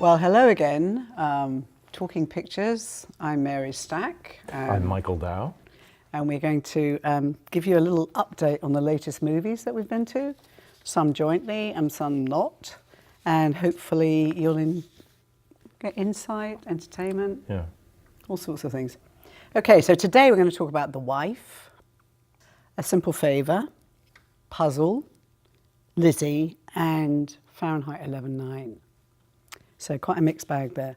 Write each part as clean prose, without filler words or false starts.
Well, hello again. Talking Pictures. I'm Mary Stack. I'm Michael Dow. And we're going to give you a little update on the latest movies that we've been to, some jointly and some not. And hopefully you'll get insight, entertainment, all sorts of things. Okay, so today we're going to talk about The Wife, A Simple Favor, Puzzle, Lizzie, and Fahrenheit 11/9. So quite a mixed bag there.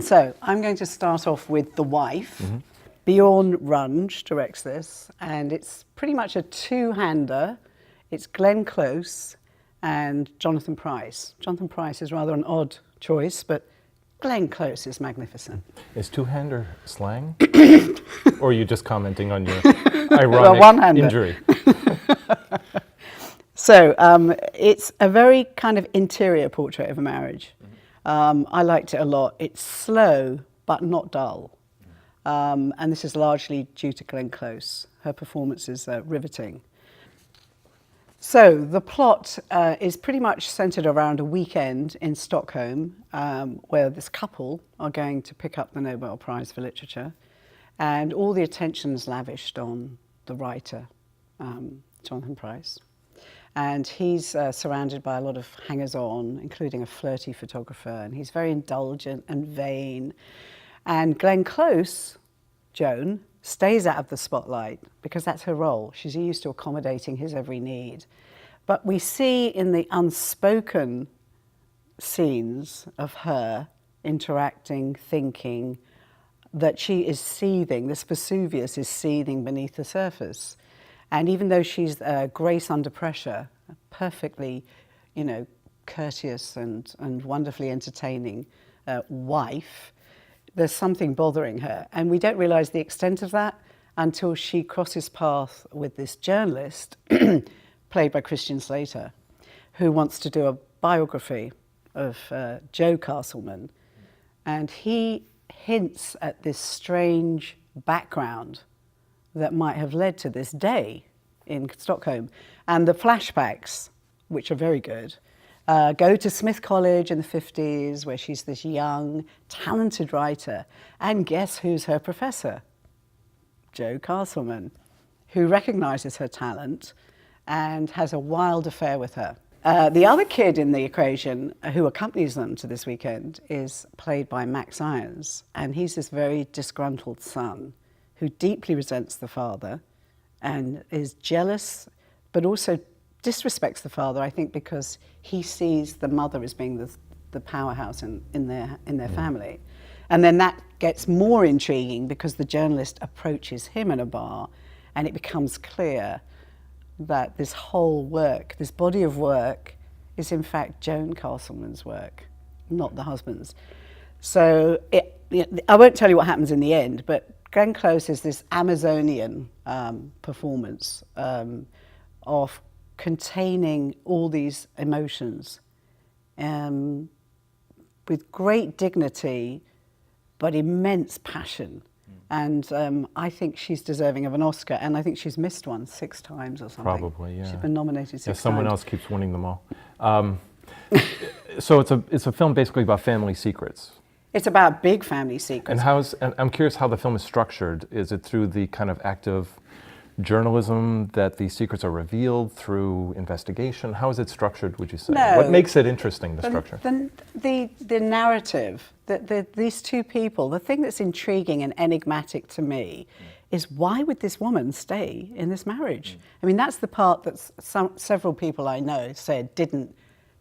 So I'm going to start off with The Wife. Mm-hmm. Bjorn Runge directs this, and it's pretty much a two-hander. It's Glenn Close and Jonathan Pryce. Jonathan Pryce is rather an odd choice, but Glenn Close is magnificent. Is two-hander slang? Or are you just commenting on your ironic injury? So it's a very kind of interior portrait of a marriage. I liked it a lot. It's slow, but not dull. And this is largely due to Glenn Close. Her performance is riveting. So the plot is pretty much centred around a weekend in Stockholm where this couple are going to pick up the Nobel Prize for Literature, and all the attention is lavished on the writer, Jonathan Pryce. And he's surrounded by a lot of hangers-on, including a flirty photographer, and he's very indulgent and vain. And Glenn Close, Joan, stays out of the spotlight because that's her role. She's used to accommodating his every need. But we see in the unspoken scenes of her interacting, thinking, that she is seething, this Vesuvius is seething beneath the surface. And even though she's grace under pressure, perfectly, courteous and wonderfully entertaining wife, there's something bothering her. And we don't realise the extent of that until she crosses paths with this journalist, played by Christian Slater, who wants to do a biography of Joe Castleman. And he hints at this strange background that might have led to this day in Stockholm. And the flashbacks, which are very good, go to Smith College in the 50s, where she's this young, talented writer. And guess who's her professor? Joe Castleman, who recognises her talent and has a wild affair with her. The other kid in the equation who accompanies them to this weekend is played by Max Irons, and he's this very disgruntled son who deeply resents the father and is jealous, but also disrespects the father, I think, because he sees the mother as being the powerhouse in their family. And then that gets more intriguing because the journalist approaches him in a bar, and it becomes clear that this whole work, this body of work, is in fact Joan Castleman's work, not the husband's. So I won't tell you what happens in the end, but Glenn Close is this Amazonian performance of containing all these emotions with great dignity but immense passion. And I think she's deserving of an Oscar, and I think she's missed one 6 times or something. Probably, yeah. She's been nominated 6 times. Someone else keeps winning them all. So it's a film basically about family secrets. It's about big family secrets. And I'm curious how the film is structured. Is it through the kind of active journalism that these secrets are revealed, through investigation? How is it structured, would you say? No. What makes it interesting, the structure? The narrative, these two people, the thing that's intriguing and enigmatic to me is why would this woman stay in this marriage? I mean, that's the part that several people I know said didn't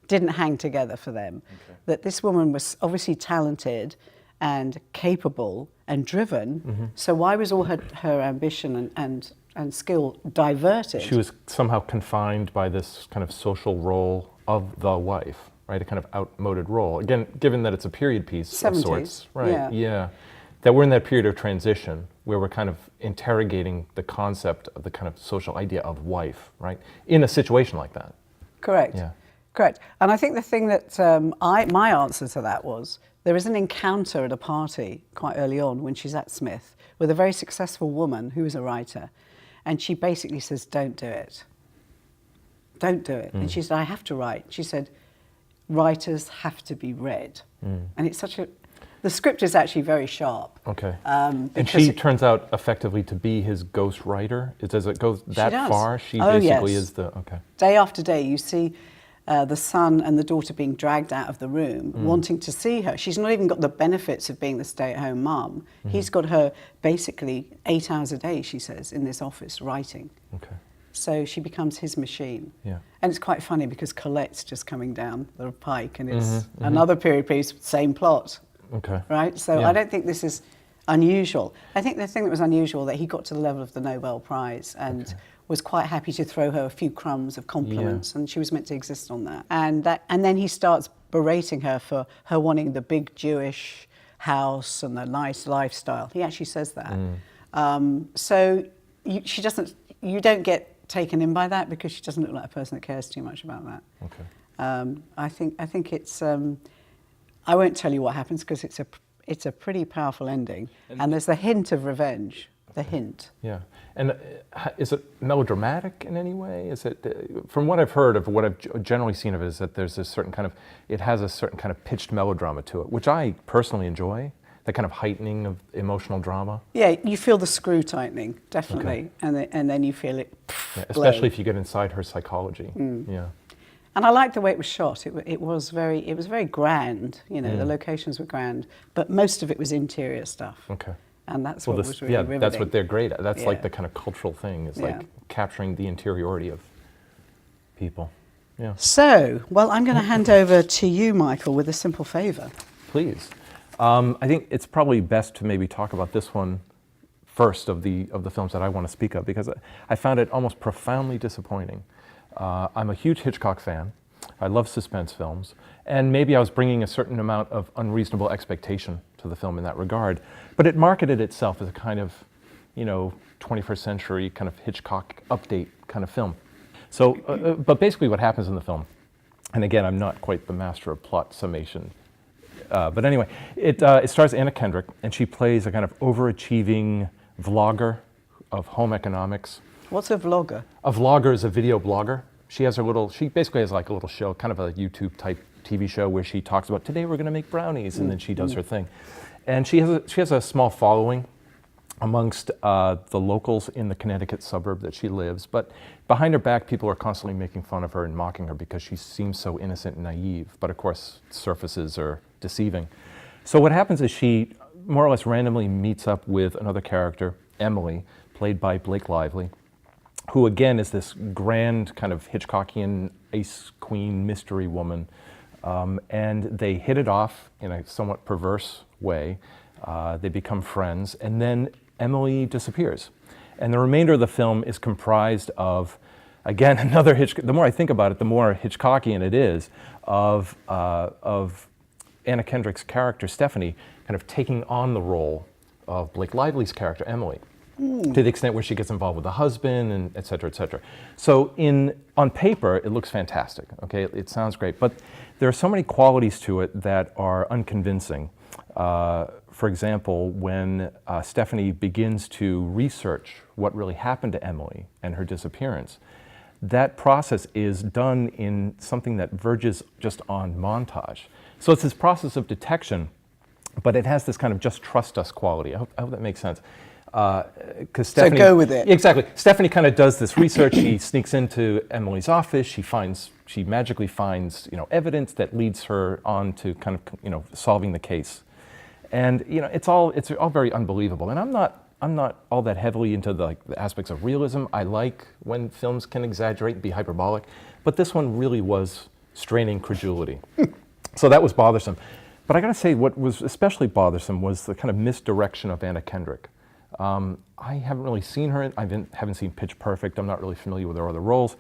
hang together for them. Okay. That this woman was obviously talented and capable and driven, so why was all her ambition and skill diverted? She was somehow confined by this kind of social role of the wife, right? A kind of outmoded role. Again, given that it's a period piece 70s, of sorts, right? Yeah. That we're in that period of transition where we're kind of interrogating the concept of the kind of social idea of wife, right? In a situation like that. Correct. Yeah. Correct. And I think the thing that my answer to that was, there is an encounter at a party quite early on when she's at Smith with a very successful woman who is a writer, and she basically says, don't do it. Don't do it. And she said, I have to write. She said, writers have to be read. And it's such a... The script is actually very sharp. Okay. And she turns out effectively to be his ghost writer? Does it go that far? She basically is the... Okay. Day after day, you see the son and the daughter being dragged out of the room, wanting to see her. She's not even got the benefits of being the stay-at-home mum. He's got her basically 8 hours a day, she says, in this office writing. Okay. So she becomes his machine. Yeah. And it's quite funny because Colette's just coming down the pike, and it's another period piece, same plot. Okay. Right? So I don't think this is unusual. I think the thing that was unusual that he got to the level of the Nobel Prize and was quite happy to throw her a few crumbs of compliments, and she was meant to exist on that. And then he starts berating her for her wanting the big Jewish house and the nice lifestyle. He actually says that. So she doesn't. You don't get taken in by that because she doesn't look like a person that cares too much about that. Okay. I think it's. I won't tell you what happens because it's a pretty powerful ending, and there's the hint of revenge. The hint. Yeah. And is it melodramatic in any way? Is it, from what I've heard of, what I've generally seen of it, is that there's a certain kind of, it has a certain kind of pitched melodrama to it, which I personally enjoy, that kind of heightening of emotional drama. Yeah, you feel the screw tightening, definitely, and then you feel it especially if you get inside her psychology. Yeah. And I liked the way it was shot. It was very grand. You know, the locations were grand, but most of it was interior stuff. Okay. And that's what was really riveting. That's what they're great at. That's like the kind of cultural thing, is like capturing the interiority of people. Yeah. So, well, I'm going to hand over to you, Michael, with a simple favour. Please. I think it's probably best to maybe talk about this one first of the films that I want to speak of, because I found it almost profoundly disappointing. I'm a huge Hitchcock fan. I love suspense films, and maybe I was bringing a certain amount of unreasonable expectation to the film in that regard, but it marketed itself as a kind of, 21st century kind of Hitchcock update kind of film. So, but basically what happens in the film, and again, I'm not quite the master of plot summation, but anyway, it stars Anna Kendrick, and she plays a kind of overachieving vlogger of home economics. What's a vlogger? A vlogger is a video blogger. She basically has like a little show, kind of a YouTube type TV show, where she talks about, today we're going to make brownies, and then she does her thing. And she has a small following amongst the locals in the Connecticut suburb that she lives, but behind her back, people are constantly making fun of her and mocking her because she seems so innocent and naive, but of course, surfaces are deceiving. So what happens is she more or less randomly meets up with another character, Emily, played by Blake Lively, who again is this grand kind of Hitchcockian ice queen mystery woman, and they hit it off in a somewhat perverse way. They become friends, and then Emily disappears. And the remainder of the film is comprised of, again, another the more I think about it, the more Hitchcockian it is, of Anna Kendrick's character, Stephanie, kind of taking on the role of Blake Lively's character, Emily, to the extent where she gets involved with the husband, and et cetera, et cetera. So on paper, it looks fantastic, okay? It sounds great, but there are so many qualities to it that are unconvincing. For example, when Stephanie begins to research what really happened to Emily and her disappearance, that process is done in something that verges just on montage. So it's this process of detection, but it has this kind of just trust us quality. I hope that makes sense. Because Stephanie, so go with it. Exactly. Stephanie kind of does this research. She sneaks into Emily's office. She magically finds, evidence that leads her on to kind of, solving the case. And it's all very unbelievable. And I'm not all that heavily into the aspects of realism. I like when films can exaggerate and be hyperbolic, but this one really was straining credulity. So that was bothersome. But I got to say, what was especially bothersome was the kind of misdirection of Anna Kendrick. I haven't really seen her. I haven't seen Pitch Perfect. I'm not really familiar with her other roles,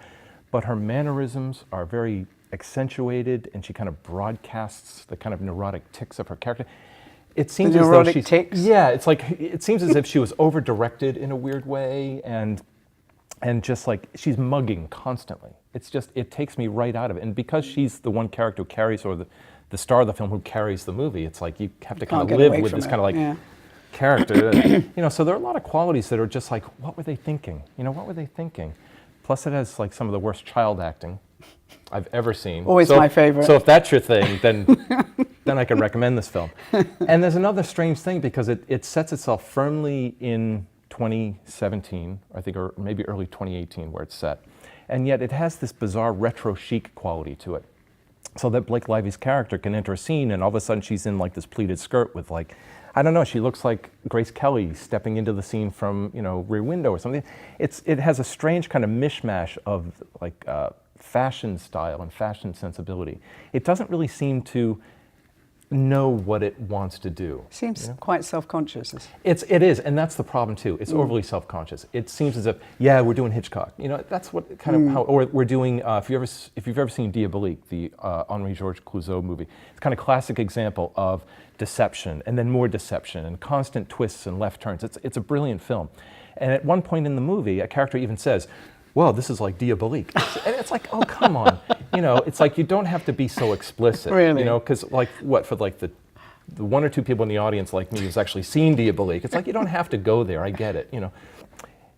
but her mannerisms are very accentuated, and she kind of broadcasts the kind of neurotic tics of her character. It seems as though she's tics? Yeah, it seems as if she was over-directed in a weird way, and just like she's mugging constantly. It takes me right out of it. And because she's the one character who carries, or the star of the film who carries the movie, it's like you have to kind of live with this kind of like character. So there are a lot of qualities that are just like, what were they thinking? What were they thinking? Plus it has like some of the worst child acting I've ever seen. Always my favorite. So if that's your thing, then I can recommend this film. And there's another strange thing because it sets itself firmly in 2017, I think, or maybe early 2018 where it's set. And yet it has this bizarre retro chic quality to it. So that Blake Lively's character can enter a scene and all of a sudden she's in like this pleated skirt with like, I don't know, she looks like Grace Kelly stepping into the scene from, Rear Window or something. It has a strange kind of mishmash of like fashion style and fashion sensibility. It doesn't really seem to know what it wants to do. Seems quite self-conscious. It is, and that's the problem too. It's overly self-conscious. It seems as if, we're doing Hitchcock. That's what kind of how, or we're doing. If you've ever seen Diabolique, the Henri Georges Clouzot movie, it's kind of classic example of deception and then more deception and constant twists and left turns. It's a brilliant film, and at one point in the movie, a character even says, well, this is like Diabolique. And it's like, oh, come on. It's like you don't have to be so explicit. Really? Because for the one or two people in the audience like me who's actually seen Diabolique, it's like you don't have to go there. I get it.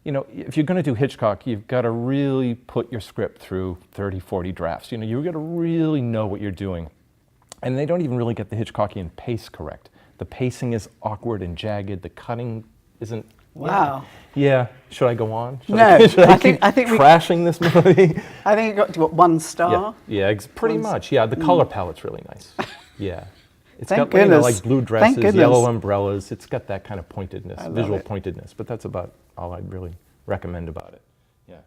If you're going to do Hitchcock, you've got to really put your script through 30, 40 drafts. You've got to really know what you're doing. And they don't even really get the Hitchcockian pace correct. The pacing is awkward and jagged. The cutting isn't. Wow. Yeah. Should I go on? Should No. I think trashing this movie. I think it got to what, 1 star. Yeah. Pretty much. Yeah. The color palette's really nice. Yeah. It's Thank got goodness. Like blue dresses, yellow umbrellas. It's got that kind of pointedness, visual pointedness. But that's about all I'd really recommend about it. Yeah.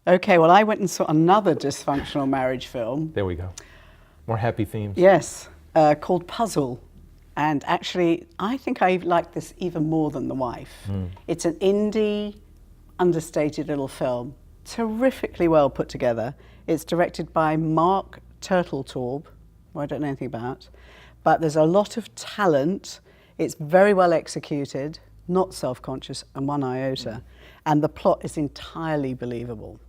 Okay. Well, I went and saw another dysfunctional marriage film. There we go. More happy themes. Yes, called Puzzle. And actually, I think I like this even more than The Wife. It's an indie, understated little film, terrifically well put together. It's directed by Mark Turteltaub, who I don't know anything about, but there's a lot of talent. It's very well executed, not self-conscious and one iota, and the plot is entirely believable.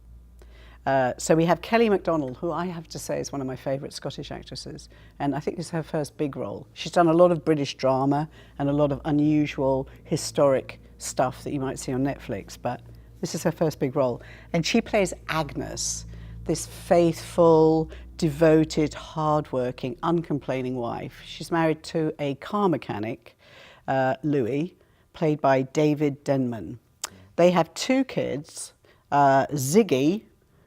So we have Kelly MacDonald, who I have to say is one of my favourite Scottish actresses, and I think this is her first big role. She's done a lot of British drama and a lot of unusual historic stuff that you might see on Netflix, but this is her first big role. And she plays Agnes, this faithful, devoted, hardworking, uncomplaining wife. She's married to a car mechanic, Louis, played by David Denman. They have 2 kids, Ziggy,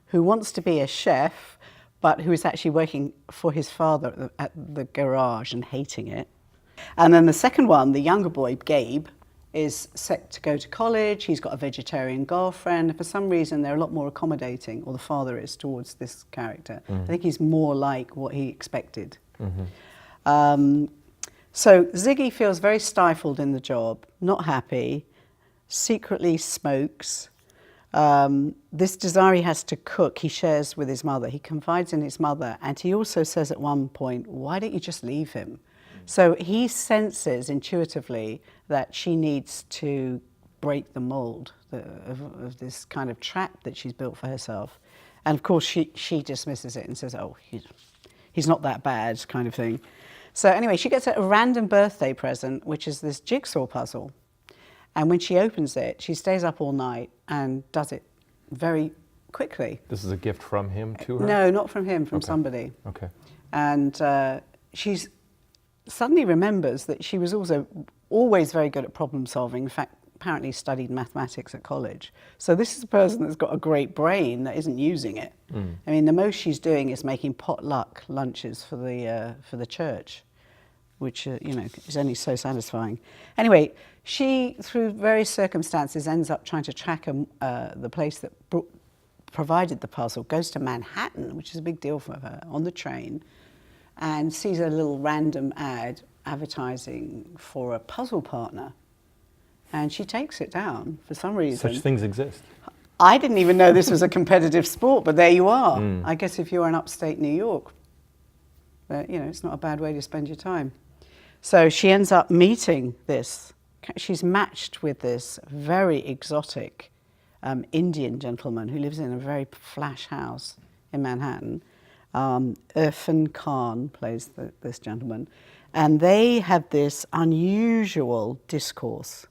who wants to be a chef, but who is actually working for his father at the garage and hating it. And then the second one, the younger boy, Gabe, is set to go to college. He's got a vegetarian girlfriend. And for some reason, they're a lot more accommodating, or the father is, towards this character. I think he's more like what he expected. So Ziggy feels very stifled in the job, not happy, secretly smokes. This desire he has to cook, he shares with his mother. He confides in his mother, and he also says at one point, why don't you just leave him? So he senses intuitively that she needs to break the mold of this kind of trap that she's built for herself. And of course, she dismisses it and says, oh, he's not that bad, kind of thing. So anyway, she gets a random birthday present, which is this jigsaw puzzle. And when she opens it, she stays up all night and does it very quickly. This is a gift from him to her? No, not from him, from somebody. Okay. And she's suddenly remembers that she was also always very good at problem solving. In fact, apparently studied mathematics at college. So this is a person that's got a great brain that isn't using it. I mean, the most she's doing is making potluck lunches for the church, which is only so satisfying. Anyway, she, through various circumstances, ends up trying to track the place that provided the puzzle, goes to Manhattan, which is a big deal for her, on the train, and sees a little random ad advertising for a puzzle partner. And she takes it down for some reason. Such things exist. I didn't even know this was a competitive sport, but there you are. I guess if you're in upstate New York, it's not a bad way to spend your time. So she ends up meeting this. She's matched with this very exotic Indian gentleman who lives in a very flash house in Manhattan. Irfan Khan plays this gentleman. And they have this unusual discourse,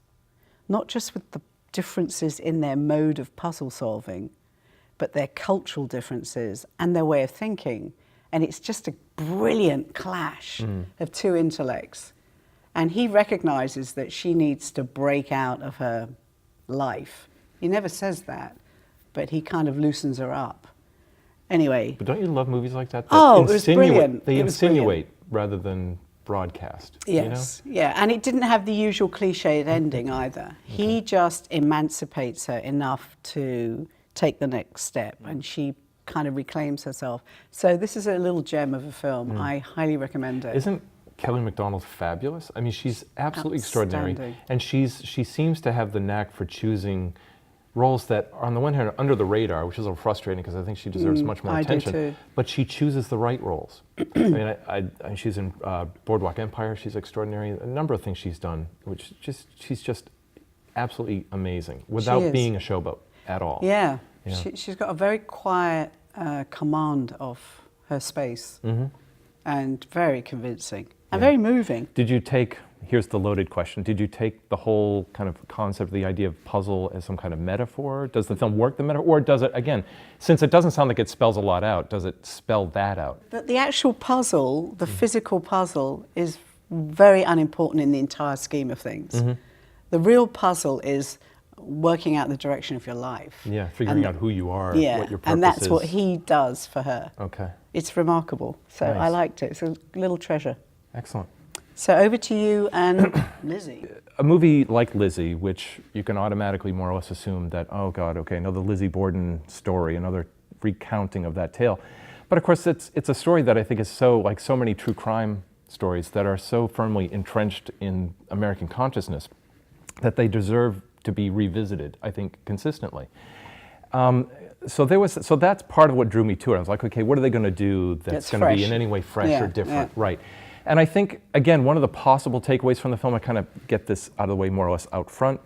not just with the differences in their mode of puzzle solving, but their cultural differences and their way of thinking. And it's just a brilliant clash of two intellects. And he recognizes that she needs to break out of her life. He never says that, but he kind of loosens her up. Anyway. But don't you love movies like that? Oh, it was brilliant. They insinuate rather than broadcast. Yes, you know? Yeah, and it didn't have the usual cliched ending either. He just emancipates her enough to take the next step, and she kind of reclaims herself. So this is a little gem of a film. I highly recommend it. Isn't Kelly Macdonald fabulous? I mean, she's absolutely extraordinary, and she seems to have the knack for choosing roles that are, on the one hand, are under the radar, which is a little frustrating because I think she deserves much more attention. I do too. But she chooses the right roles. I mean, she's in Boardwalk Empire. She's extraordinary. A number of things she's done, which she's just absolutely amazing without being a showboat at all. Yeah, she's got a very quiet command of her space, and very convincing and very moving. Did you take? Here's the loaded question. Did you take the whole kind of concept, the idea of puzzle as some kind of metaphor? Does the film work the metaphor? Or does it, again, since it doesn't sound like it spells a lot out, does it spell that out? The actual puzzle, the physical puzzle, is very unimportant in the entire scheme of things. The real puzzle is working out the direction of your life. Yeah, figuring out who you are, what your purpose is. And that's what he does for her. Okay. It's remarkable. So Nice. I liked it. It's a little treasure. Excellent. So over to you and Lizzie. A movie like Lizzie, which you can automatically more or less assume that, oh God, okay, another Lizzie Borden story, another recounting of that tale. But of course, it's a story that I think is so, like so many true crime stories that are so firmly entrenched in American consciousness that they deserve to be revisited, I think, consistently. So that's part of what drew me to it. I was like, okay, what are they going to do that's going to be in any way fresh or different? Right. And I think, again, one of the possible takeaways from the film, I kind of get this out of the way more or less out front,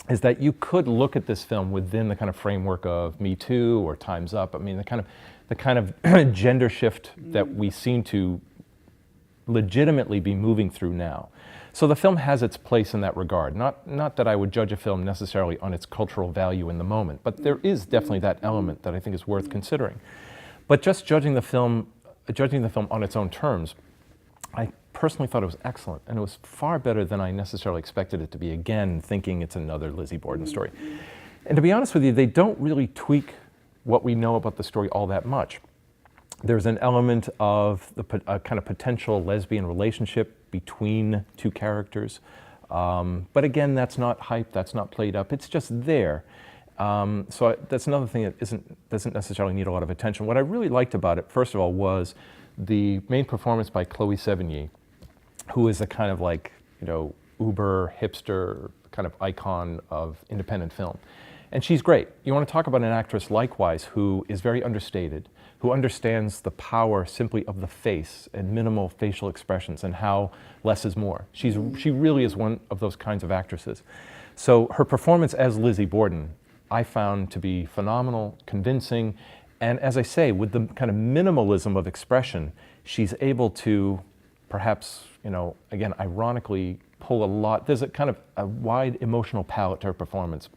is that you could look at this film within the kind of framework of Me Too or Time's Up. I mean, the kind of gender shift that we seem to legitimately be moving through now. So the film has its place in that regard. Not that I would judge a film necessarily on its cultural value in the moment, but there is definitely that element that I think is worth considering. But just judging the film on its own terms, I personally thought it was excellent, and it was far better than I necessarily expected it to be, again, thinking it's another Lizzie Borden story. And to be honest with you, they don't really tweak what we know about the story all that much. There's an element of a kind of potential lesbian relationship between two characters. But again, that's not hype, that's not played up, it's just there. That's another thing that doesn't necessarily need a lot of attention. What I really liked about it, first of all, was the main performance by Chloe Sevigny, who is a kind of like, uber hipster kind of icon of independent film. And she's great. You want to talk about an actress likewise who is very understated, who understands the power simply of the face and minimal facial expressions and how less is more. She really is one of those kinds of actresses. So her performance as Lizzie Borden, I found to be phenomenal, convincing, and as I say, with the kind of minimalism of expression, she's able to perhaps, again, ironically pull a lot. There's a kind of a wide emotional palette to her performance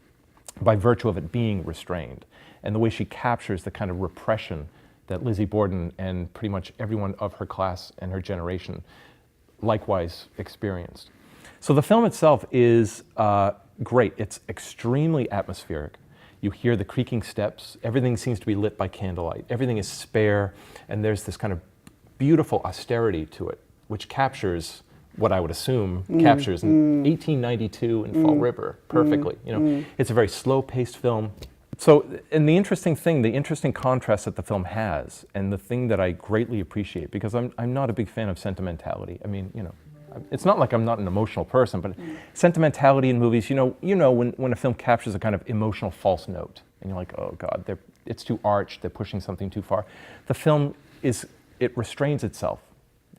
by virtue of it being restrained, and the way she captures the kind of repression that Lizzie Borden and pretty much everyone of her class and her generation likewise experienced. So the film itself is great. It's extremely atmospheric. You hear the creaking steps. Everything seems to be lit by candlelight. Everything is spare, and there's this kind of beautiful austerity to it, which captures what I would assume captures in 1892 in Fall River perfectly. It's a very slow-paced film. So, and the interesting contrast that the film has, and the thing that I greatly appreciate, because I'm not a big fan of sentimentality. I mean, it's not like I'm not an emotional person, but sentimentality in movies, when a film captures a kind of emotional false note, and you're like, oh God, it's too arch, they're pushing something too far. The film it restrains itself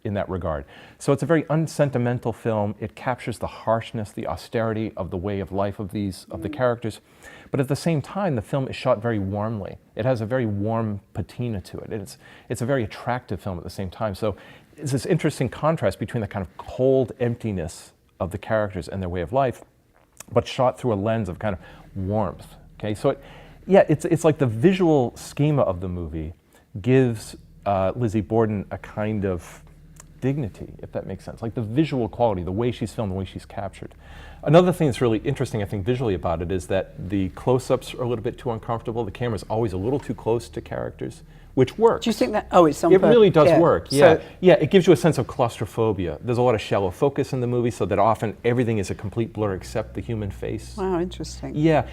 in that regard. So it's a very unsentimental film. It captures the harshness, the austerity of the way of life of the characters. But at the same time, the film is shot very warmly. It has a very warm patina to it. It's a very attractive film at the same time. So it's this interesting contrast between the kind of cold emptiness of the characters and their way of life, but shot through a lens of kind of warmth. Okay, so Yeah, it's like the visual schema of the movie gives Lizzie Borden a kind of dignity, if that makes sense. Like the visual quality, the way she's filmed, the way she's captured. Another thing that's really interesting, I think, visually about it is that the close-ups are a little bit too uncomfortable. The camera's always a little too close to characters, which works. Do you think that? Oh, it's on It really does yeah. work. Yeah, so, yeah. It gives you a sense of claustrophobia. There's a lot of shallow focus in the movie, so that often everything is a complete blur except the human face. Wow, interesting. Yeah.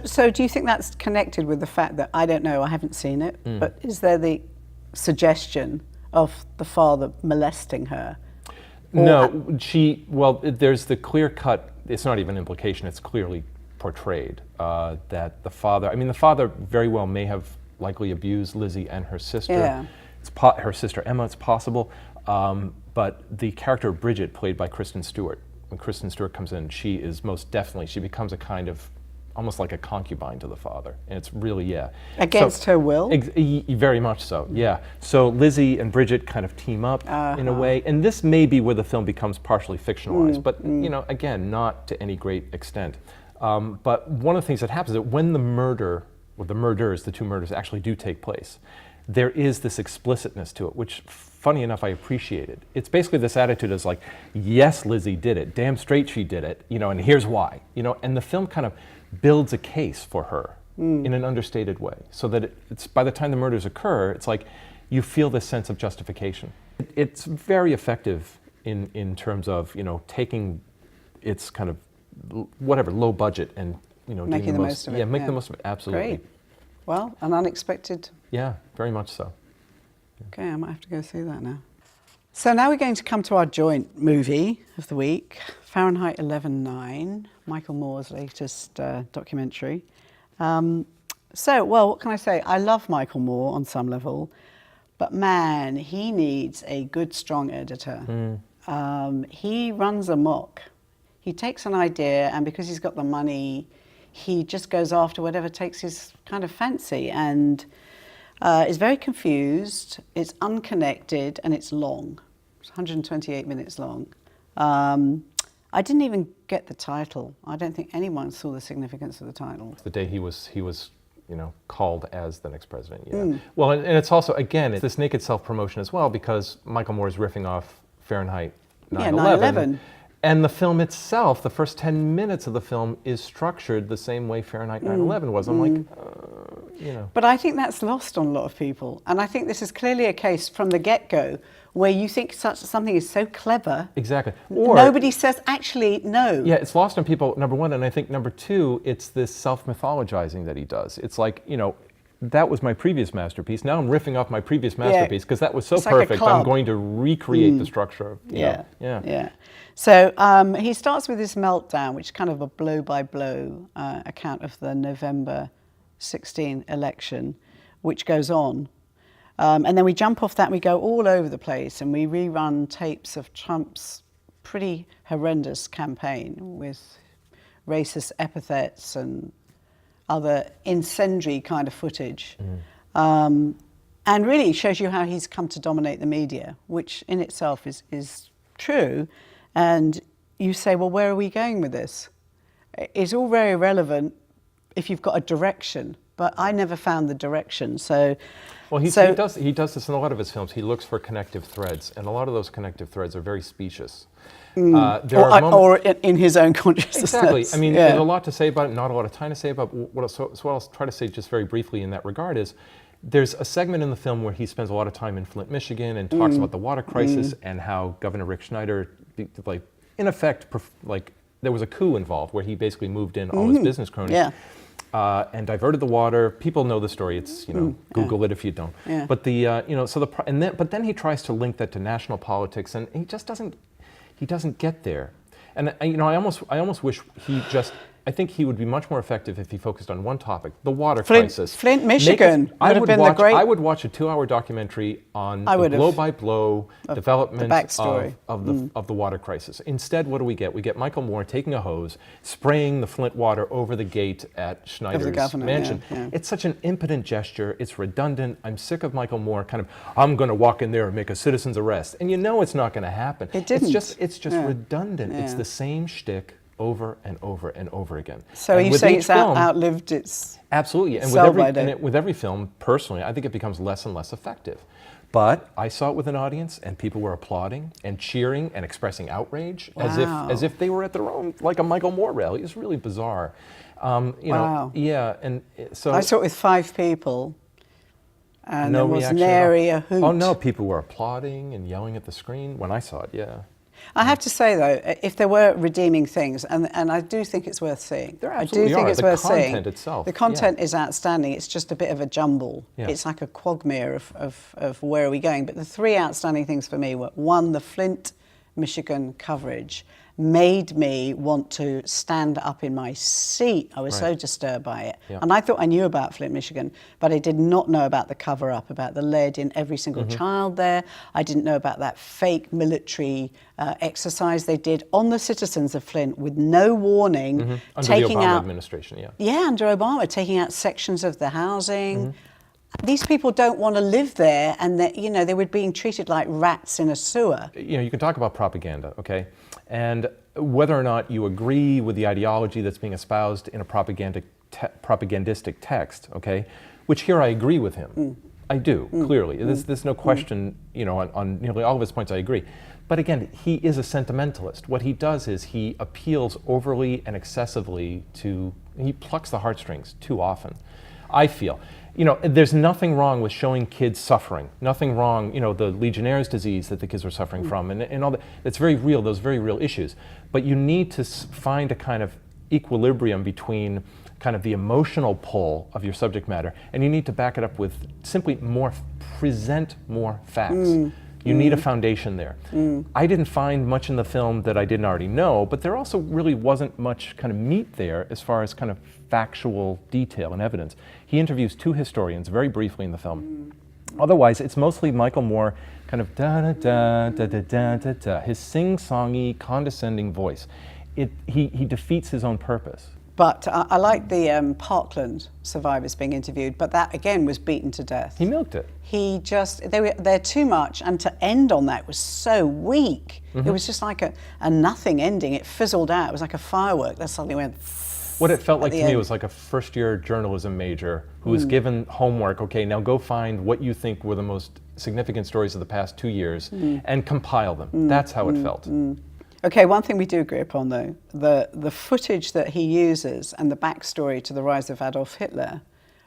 So do you think that's connected with the fact that, I don't know, I haven't seen it, but is there the suggestion of the father molesting her? No, there's the clear cut, it's not even implication, it's clearly portrayed that the father very well may have likely abused Lizzie and her sister. Yeah. Her sister Emma, it's possible. But the character of Bridget, played by Kristen Stewart, when Kristen Stewart comes in, she becomes a kind of, almost like a concubine to the father. And it's really, yeah. Against her will? Very much so, yeah. So Lizzie and Bridget kind of team up in a way. And this may be where the film becomes partially fictionalized, but again, not to any great extent. But one of the things that happens is that when the two murders actually do take place, there is this explicitness to it, which, funny enough, I appreciated. It's basically this attitude is like, yes, Lizzie did it, damn straight she did it, and here's why, and the film kind of builds a case for her in an understated way, so that it's by the time the murders occur, it's like you feel this sense of justification. It's very effective in terms of taking its kind of low budget and making the most of it. Yeah, make the most of it. Absolutely. Great. Well, an unexpected. Yeah, very much so. Okay, I might have to go see that now. So now we're going to come to our joint movie of the week, Fahrenheit 11/9, Michael Moore's latest documentary. What can I say? I love Michael Moore on some level, but man, he needs a good, strong editor. He runs amok. He takes an idea, and because he's got the money, he just goes after whatever takes his kind of fancy, and is very confused, it's unconnected, and it's long. It's 128 minutes long. I didn't even get the title. I don't think anyone saw the significance of the title. The day he was called as the next president, yeah. Well, and it's also, again, it's this naked self-promotion as well, because Michael Moore is riffing off Fahrenheit 9/11. Yeah, 9/11. And the film itself, the first 10 minutes of the film, is structured the same way Fahrenheit 9/11 was. I'm like, But I think that's lost on a lot of people. And I think this is clearly a case from the get-go where you think something is so clever. Exactly. Or nobody says, actually, no. Yeah, it's lost on people, number one. And I think number two, it's this self-mythologizing that he does. It's like, that was my previous masterpiece. Now I'm riffing off my previous masterpiece because that was so perfect. Like I'm going to recreate the structure of, Yeah. So he starts with this meltdown, which is kind of a blow-by-blow account of the November 16 election, which goes on. And then we jump off that and we go all over the place and we rerun tapes of Trump's pretty horrendous campaign with racist epithets and other incendiary kind of footage. And really shows you how he's come to dominate the media, which in itself is true. And you say, well, where are we going with this? It's all very relevant if you've got a direction, but I never found the direction. Well, he does this in a lot of his films. He looks for connective threads, and a lot of those connective threads are very specious. Or in his own consciousness. Exactly. I mean, there's a lot to say about it, not a lot of time to say about it. So what I'll try to say just very briefly in that regard is, there's a segment in the film where he spends a lot of time in Flint, Michigan, and talks about the water crisis and how Governor Rick Schneider, in effect, there was a coup involved where he basically moved in all his business cronies and diverted the water. People know the story. It's Google it if you don't. Yeah. But but then he tries to link that to national politics, and he just doesn't get there. And I almost wish I think he would be much more effective if he focused on one topic, the water crisis. Flint, Michigan. I would watch a 2-hour documentary on the blow-by-blow development of the water crisis. Instead, what do we get? We get Michael Moore taking a hose, spraying the Flint water over the gate at Schneider's mansion. Yeah. It's such an impotent gesture. It's redundant. I'm sick of Michael Moore I'm going to walk in there and make a citizen's arrest. And it's not going to happen. It didn't. It's just redundant. Yeah. It's the same shtick over and over and over again. So and are you with saying each it's film, outlived its absolutely, and sell-by date? with every film, personally, I think it becomes less and less effective. But I saw it with an audience, and people were applauding and cheering and expressing outrage as if they were at their own, like a Michael Moore rally. It's really bizarre. You know, yeah, and so I saw it with 5 people, and no there was reaction at all. nary a hoot. Oh no, people were applauding and yelling at the screen when I saw it. Yeah. I have to say though, if there were redeeming things, and I do think it's worth seeing. There I do absolutely think are. it's The worth seeing. content itself, The content is outstanding. It's just a bit of a jumble. Yeah. It's like a quagmire of where are we going. But the 3 outstanding things for me were: 1, the Flint, Michigan coverage made me want to stand up in my seat. I was so disturbed by it. Yeah. And I thought I knew about Flint, Michigan, but I did not know about the cover-up, about the lead in every single child there. I didn't know about that fake military exercise they did on the citizens of Flint with no warning, Under taking the Obama out administration, yeah. yeah, under Obama, taking out sections of the housing. These people don't want to live there, and that, you know, they were being treated like rats in a sewer. You know, you can talk about propaganda, okay? And whether or not you agree with the ideology that's being espoused in a propagandistic text, okay? Which here I agree with him. I do, clearly. There's no question, you know, on nearly all of his points I agree. But again, he is a sentimentalist. What he does is he appeals overly and excessively to, he plucks the heartstrings too often, I feel. You know, there's nothing wrong with showing kids suffering. Nothing wrong, you know, the Legionnaire's disease that the kids were suffering from, and all that. It's very real, those very real issues. But you need to find a kind of equilibrium between kind of the emotional pull of your subject matter, and you need to back it up with simply present more facts. You need a foundation there. I didn't find much in the film that I didn't already know, but there also really wasn't much kind of meat there as far as kind of factual detail and evidence. He interviews 2 historians very briefly in the film. Otherwise, it's mostly Michael Moore kind of da-da-da-da-da-da-da-da, his sing-songy, condescending voice. He defeats his own purpose. But I like the Parkland survivors being interviewed, but that again was beaten to death. He milked it. He just, they're too much, and to end on that was so weak. It was just like a nothing ending. It fizzled out. It was like a firework that suddenly went. What it felt like to me was like a first-year journalism major who was given homework. Okay, now go find what you think were the most significant stories of the past 2 years and compile them. That's how it felt. Okay, one thing we do agree upon though, the footage that he uses and the backstory to the rise of Adolf Hitler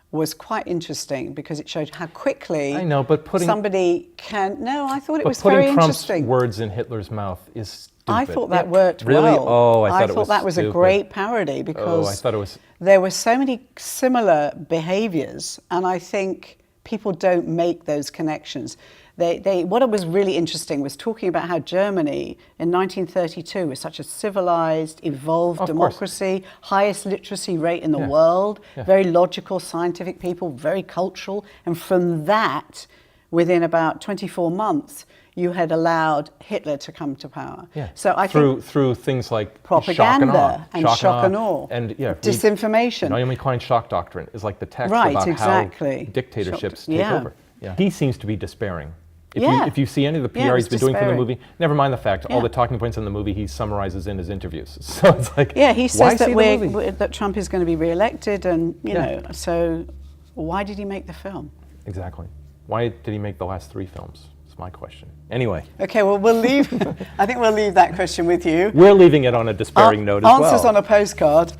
was quite interesting because it showed how quickly I know, but somebody can. No, I thought it was putting very Trump's interesting. words in Hitler's mouth is stupid. I thought that worked really? well. Oh, I thought that was stupid. a great parody because I thought it was. There were so many similar behaviors, and I think people don't make those connections. What was really interesting was talking about how Germany in 1932 was such a civilized, evolved democracy, highest literacy rate in the world, very logical, scientific people, very cultural. And from that, within about 24 months, you had allowed Hitler to come to power. Yeah. So I think through things like propaganda shock and awe, and disinformation. Naomi Klein's shock doctrine is like the text Right, about exactly. how dictatorships take over. Yeah. He seems to be despairing. If you see any of the PR he's been doing for the movie, never mind the fact, all the talking points in the movie he summarizes in his interviews. So it's like, he says that that Trump is going to be re-elected, and you know, so why did he make the film? Exactly. Why did he make the last 3 films? That's my question. Anyway. Okay, well, we'll leave. I think we'll leave that question with you. We're leaving it on a despairing note as well. Answers on a postcard.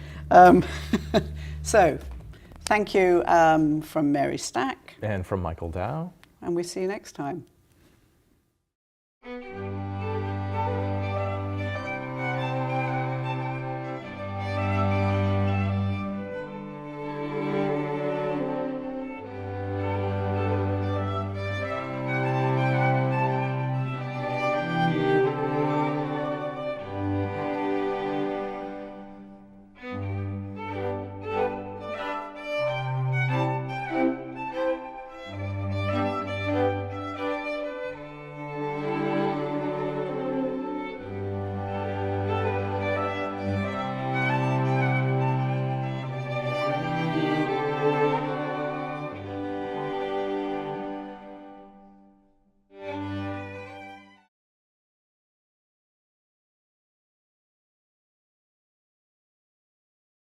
So, thank you from Mary Stack. And from Michael Dow. And we'll see you next time.